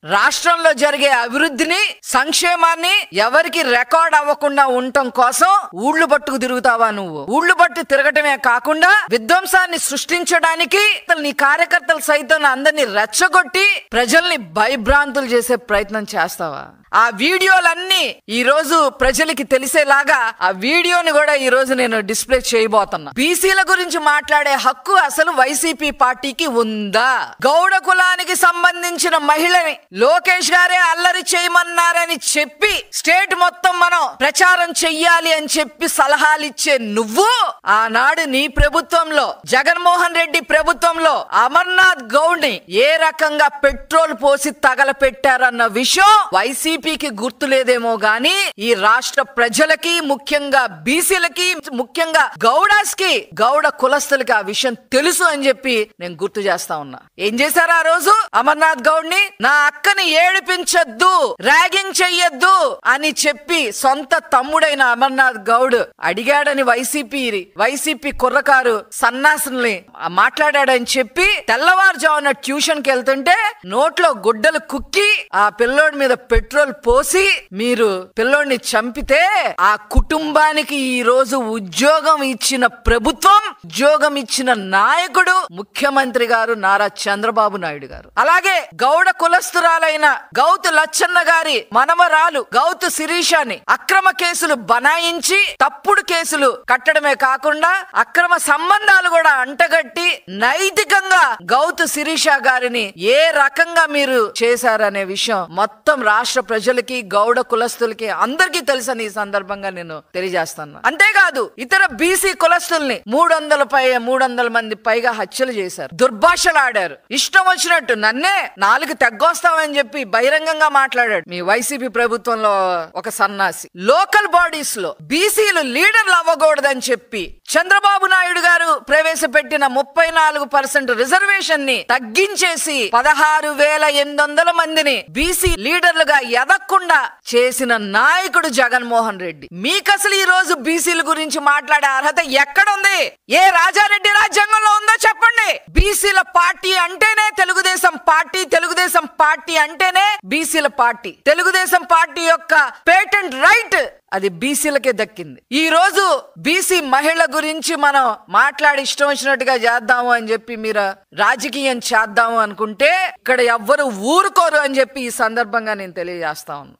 రాష్ట్రంలో జరిగే అభివృద్ధిని సంక్షేమాన్ని ఎవరికి రికార్డ్ అవ్వకుండా ఉండటం కోసం ఊళ్ళు పట్టుకు తిరుగుతావా నువ్వు? ఊళ్ళు పట్టు తిరగటమే కాకుండా విధ్వంసాన్ని సృష్టించడానికి నీ కార్యకర్తలు సైతం అందరినీ రెచ్చగొట్టి ప్రజల్ని భయభ్రాంతులు చేసే ప్రయత్నం చేస్తావా? ఆ వీడియోలన్నీ ఈ రోజు ప్రజలకి తెలిసేలాగా ఆ వీడియోని కూడా ఈ రోజు నేను డిస్ప్లే చేయబోతున్నా. బీసీల గురించి మాట్లాడే హక్కు అసలు వైసీపీ పార్టీకి ఉందా? గౌడ కులానికి సంబంధించిన మహిళని లోకేష్ గారే అల్లరి చేయమన్నారని చెప్పి స్టేట్ మొత్తం మనం ప్రచారం చెయ్యాలి అని చెప్పి సలహాలు ఇచ్చే నువ్వు ఆనాడు నీ ప్రభుత్వంలో జగన్మోహన్ రెడ్డి ప్రభుత్వంలో అమర్నాథ్ గౌడ్ ని ఏ రకంగా పెట్రోల్ పోసి తగలపెట్టారన్న విషయం వైసీపీకి గుర్తులేదేమో గాని ఈ రాష్ట్ర ప్రజలకి, ముఖ్యంగా బీసీలకి, ముఖ్యంగా గౌడాస్ కి, గౌడ కులస్తులకి ఆ విషయం తెలుసు అని చెప్పి నేను గుర్తు చేస్తా ఉన్నా. ఏం చేశారు ఆ రోజు? అమర్నాథ్ గౌడ్ ని నా అక్కని ఏడిపించొద్దు, ర్యాగింగ్ చెయ్యొద్దు అని చెప్పి సొంత తమ్ముడైన అమర్నాథ్ గౌడ్ అడిగాడని వైసీపీ కుర్రకారు సన్నాసుల్ని మాట్లాడాడని చెప్పి తెల్లవారుజామున ట్యూషన్ కి వెళ్తుంటే నోట్లో గుడ్డలు కుక్కి ఆ పిల్లోడి మీద పెట్రోల్ పోసి మీరు పిల్లోడిని చంపితే ఆ కుటుంబానికి ఈ రోజు ఉద్యోగం ఇచ్చిన ప్రభుత్వం, ఉద్యోగం ఇచ్చిన నాయకుడు ముఖ్యమంత్రి గారు నారా చంద్రబాబు నాయుడు గారు. అలాగే గౌడ కులస్తురాలైన గౌతు లచ్చన్న గారి మనమరాలు గౌతు శిరీషాని అక్రమ కేసులు బనాయించి తప్పుడు కేసులు కట్టడమే కాకుండా అక్రమ సంబంధాలు కూడా అంటగట్టి నైతికంగా గౌతు శిరీష గారిని ఏ రకంగా మీరు చేశారనే విషయం మొత్తం రాష్ట్ర ప్రజలకి, గౌడ కులస్తులకి అందరికీ తెలుసని ఈ సందర్భంగా నేను తెలియజేస్తాను. అంతేకాదు ఇతర బీసీ కులస్తుల్ని 300 మంది పైగా హత్యలు చేశారు, దుర్భాషలు ఆడారు, ఇష్టం వచ్చినట్టు నన్నే 4 తెగ్గొస్తామని చెప్పి బహిరంగంగా మాట్లాడాడు మీ వైసీపీ ప్రభుత్వంలో ఒక సన్నాసి. లోకల్ బాడీస్ లో బీసీలు లీడర్లు అవ్వకూడదని చెప్పి చంద్రబాబు నాయుడు గారు ప్రవేశపెట్టిన 34% రిజర్వేషన్ ని తగ్గించేసి 16,800 మందిని బీసీ లీడర్లుగా ఎదగకుండా చేసిన నాయకుడు జగన్మోహన్ రెడ్డి. మీకు అసలు ఈ రోజు బీసీల గురించి మాట్లాడే అర్హత ఎక్కడుంది? ఏ రాజారెడ్డి రాజ్యాంగంలో ఉందో చెప్పండి. బీసీల పార్టీ అంటేనే తెలుగుదేశం పార్టీ, తెలుగుదేశం పార్టీ అంటేనే బీసీల పార్టీ. తెలుగుదేశం పార్టీ యొక్క పేటెంట్ రైట్ అది బీసీలకే దక్కింది. ఈ రోజు బీసీ మహిళ గురించి మనం మాట్లాడి ఇష్టం వచ్చినట్టుగా చేద్దాము అని చెప్పి మీరు రాజకీయం చేద్దాము అనుకుంటే ఇక్కడ ఎవ్వరు ఊరుకోరు అని చెప్పి ఈ సందర్భంగా నేను తెలియజేస్తా ఉన్నాను.